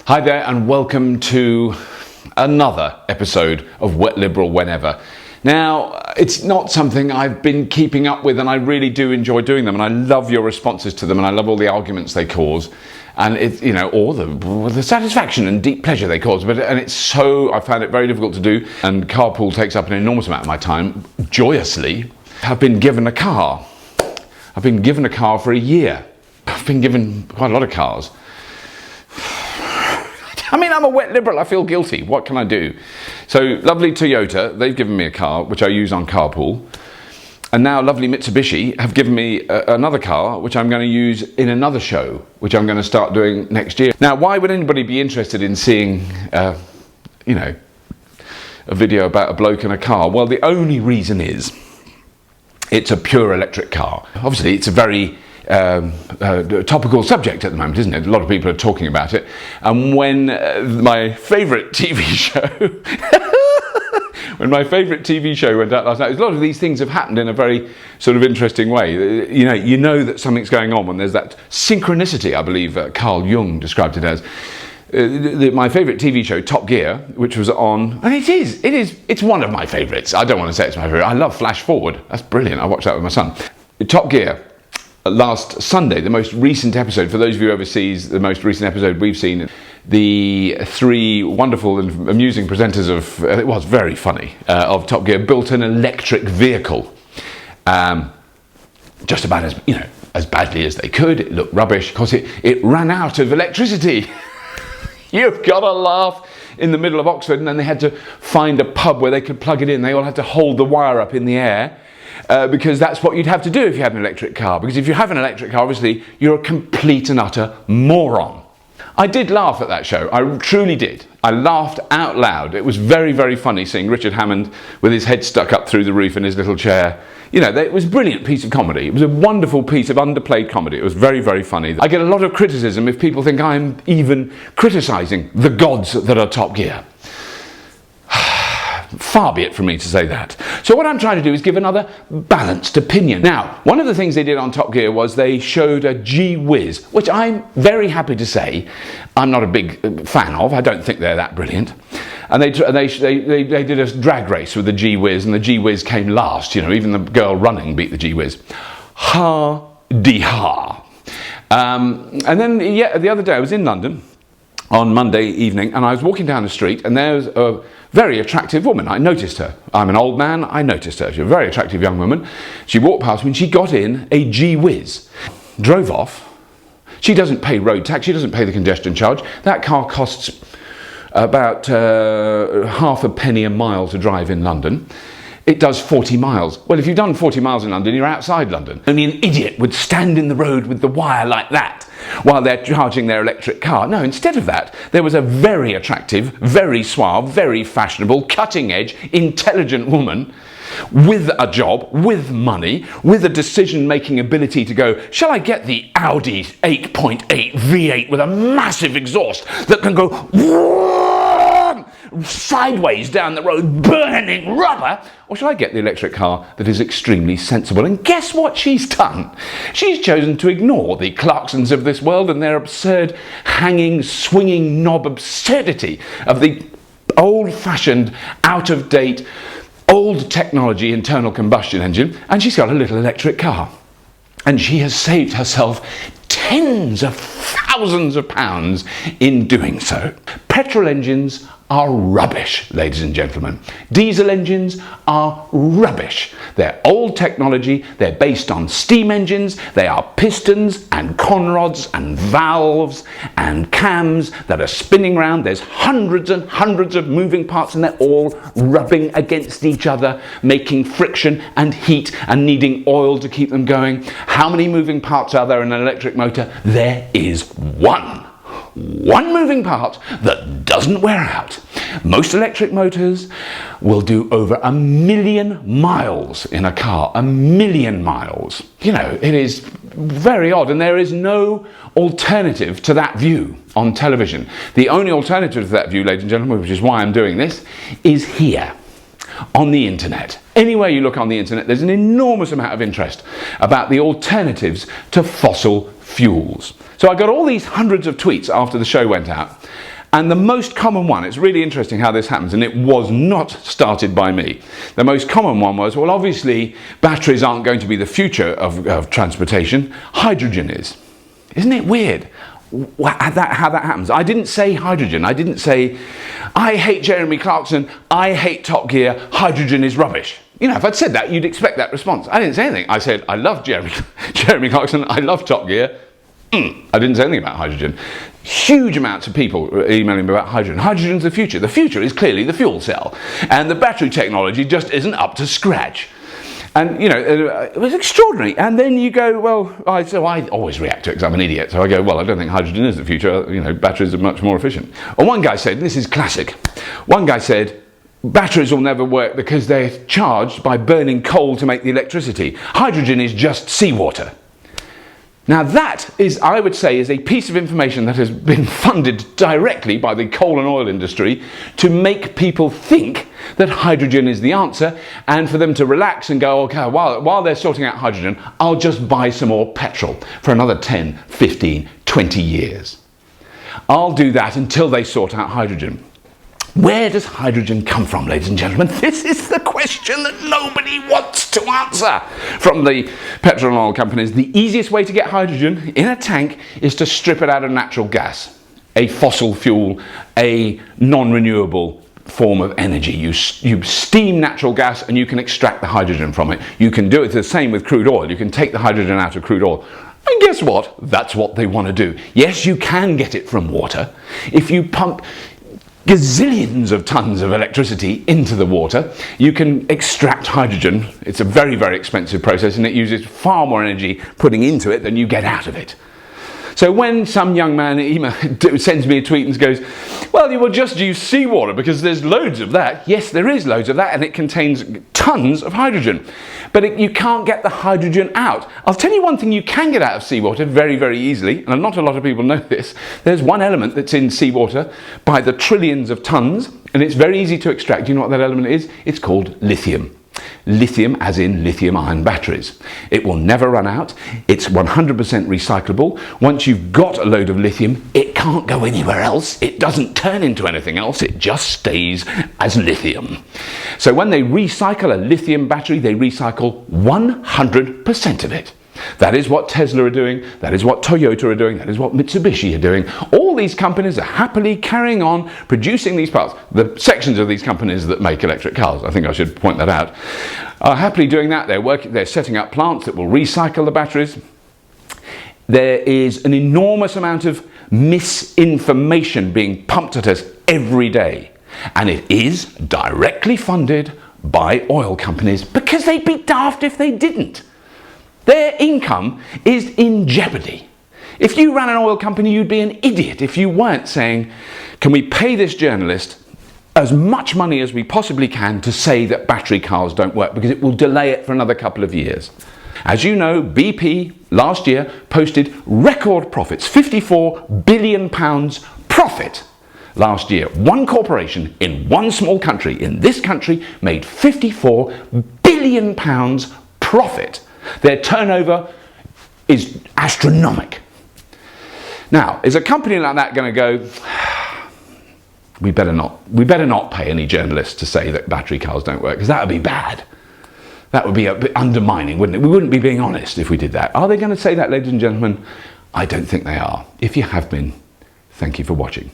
Hi there and welcome to another episode of Wet Liberal Whenever. Now, it's not something I've been keeping up with, and I really do enjoy doing them, and I love your responses to them, and I love all the arguments they cause, and it's, you know, or the satisfaction and deep pleasure they cause. And it's so, I found it very difficult to do, and carpool takes up an enormous amount of my time. Joyously, I've been given a car. I've been given a car for a year. I've been given quite a lot of cars. I mean, I'm a wet liberal, I feel guilty. What can I do? So, lovely Toyota, they've given me a car, which I use on carpool. And now lovely Mitsubishi have given me another car, which I'm going to use in another show, which I'm going to start doing next year. Now, why would anybody be interested in seeing, you know, a video about a bloke in a car? Well, the only reason is, it's a pure electric car. Obviously, it's a very topical subject at the moment, isn't it? A lot of people are talking about it. And when my favourite TV show went out last night, a lot of these things have happened in a very sort of interesting way. You know that something's going on when there's that synchronicity, I believe Carl Jung described it as. My favourite TV show, Top Gear, which was on, and it's one of my favourites. I don't want to say it's my favourite. I love Flash Forward. That's brilliant. I watched that with my son. Top Gear. Last Sunday, the most recent episode, for those of you overseas, the most recent episode we've seen, the three wonderful and amusing presenters of, it was very funny, of Top Gear built an electric vehicle. Just about as, you know, as badly as they could. It looked rubbish because it ran out of electricity. You've got to laugh. In the middle of Oxford, and then they had to find a pub where they could plug it in. They all had to hold the wire up in the air. Because that's what you'd have to do if you had an electric car. Because if you have an electric car, obviously, you're a complete and utter moron. I did laugh at that show. I truly did. I laughed out loud. It was very, very funny seeing Richard Hammond with his head stuck up through the roof in his little chair. You know, it was a brilliant piece of comedy. It was a wonderful piece of underplayed comedy. It was very, very funny. I get a lot of criticism if people think I'm even criticising the gods that are Top Gear. Far be it from me to say that. So what I'm trying to do is give another balanced opinion. Now, one of the things they did on Top Gear was they showed a Gee Whiz, which I'm very happy to say I'm not a big fan of. I don't think they're that brilliant. And they did a drag race with the Gee Whiz, and the Gee Whiz came last. You know, even the girl running beat the Gee Whiz. Ha-de-ha. And then the other day I was in London on Monday evening, and I was walking down the street, and there was a very attractive woman. I noticed her. I'm an old man, I noticed her. She was a very attractive young woman. She walked past me and she got in a Gee Whiz, drove off. She doesn't pay road tax, she doesn't pay the congestion charge. That car costs about half a penny a mile to drive in London. It does 40 miles. Well, if you've done 40 miles in London, you're outside London. Only an idiot would stand in the road with the wire like that while they're charging their electric car. No, instead of that, there was a very attractive, very suave, very fashionable, cutting-edge, intelligent woman with a job, with money, with a decision-making ability to go, shall I get the Audi 8.8 V8 with a massive exhaust that can go sideways down the road, burning rubber, or shall I get the electric car that is extremely sensible? And guess what she's done? She's chosen to ignore the Clarksons of this world and their absurd, hanging, swinging knob absurdity of the old-fashioned, out-of-date, old technology internal combustion engine, and she's got a little electric car. And she has saved herself tens of thousands of pounds in doing so. Petrol engines are rubbish, ladies and gentlemen. Diesel engines are rubbish. They're old technology, they're based on steam engines, they are pistons and conrods and valves and cams that are spinning around. There's hundreds and hundreds of moving parts and they're all rubbing against each other, making friction and heat and needing oil to keep them going. How many moving parts are there in an electric motor? There is one. One moving part that doesn't wear out. Most electric motors will do over 1 million miles in a car. 1 million miles. You know, it is very odd, and there is no alternative to that view on television. The only alternative to that view, ladies and gentlemen, which is why I'm doing this, is here. On the internet. Anywhere you look on the internet, there's an enormous amount of interest about the alternatives to fossil fuels. So I got all these hundreds of tweets after the show went out, And the most common one, it's really interesting how this happens, and it was not started by me. The most common one was, well, obviously batteries aren't going to be the future of transportation, hydrogen is. Isn't it weird how that happens? I didn't say hydrogen, I didn't say, I hate Jeremy Clarkson, I hate Top Gear, hydrogen is rubbish. You know, if I'd said that, you'd expect that response. I didn't say anything. I said, I love Jeremy Clarkson, I love Top Gear. I didn't say anything about hydrogen. Huge amounts of people are emailing me about hydrogen. Hydrogen's the future. The future is clearly the fuel cell. And the battery technology just isn't up to scratch. And, you know, it was extraordinary. And then you go, well, so I always react to it because I'm an idiot. So I go, well, I don't think hydrogen is the future. You know, batteries are much more efficient. And one guy said, and this is classic, one guy said, batteries will never work because they're charged by burning coal to make the electricity. Hydrogen is just seawater. Now that is, I would say, is a piece of information that has been funded directly by the coal and oil industry to make people think that hydrogen is the answer, and for them to relax and go, okay, while they're sorting out hydrogen, I'll just buy some more petrol for another 10, 15, 20 years. I'll do that until they sort out hydrogen. Where does hydrogen come from, ladies and gentlemen? This is the question that nobody wants to answer from the petrol and oil companies. The easiest way to get hydrogen in a tank is to strip it out of natural gas, a fossil fuel, a non-renewable form of energy. You steam natural gas and you can extract the hydrogen from it. You can do it the same with crude oil. You can take the hydrogen out of crude oil. And guess what? That's what they want to do. Yes, you can get it from water. If you pump gazillions of tons of electricity into the water, you can extract hydrogen. It's a very, very expensive process, and it uses far more energy putting into it than you get out of it. So when some young man sends me a tweet and goes, well, you will just use seawater because there's loads of that. Yes, there is loads of that, and it contains tons of hydrogen. But you can't get the hydrogen out. I'll tell you one thing you can get out of seawater very, very easily, and not a lot of people know this. There's one element that's in seawater by the trillions of tons, and it's very easy to extract. Do you know what that element is? It's called lithium. Lithium as in lithium-ion batteries. It will never run out. It's 100% recyclable. Once you've got a load of lithium, it can't go anywhere else. It doesn't turn into anything else. It just stays as lithium. So when they recycle a lithium battery, they recycle 100% of it. That is what Tesla are doing, that is what Toyota are doing, that is what Mitsubishi are doing. All these companies are happily carrying on producing these parts. The sections of these companies that make electric cars, I think I should point that out, are happily doing that. They're setting up plants that will recycle the batteries. There is an enormous amount of misinformation being pumped at us every day. And it is directly funded by oil companies because they'd be daft if they didn't. Their income is in jeopardy. If you ran an oil company, you'd be an idiot if you weren't saying, can we pay this journalist as much money as we possibly can to say that battery cars don't work, because it will delay it for another couple of years. As you know, BP last year posted record profits, £54 billion profit last year. One corporation in one small country, in this country, made £54 billion profit. Their turnover is astronomical. Now, is a company like that going to go, we better not pay any journalists to say that battery cars don't work, because that would be bad. That would be a bit undermining, wouldn't it? We wouldn't be being honest if we did that. Are they going to say that, ladies and gentlemen? I don't think they are. If you have been, thank you for watching.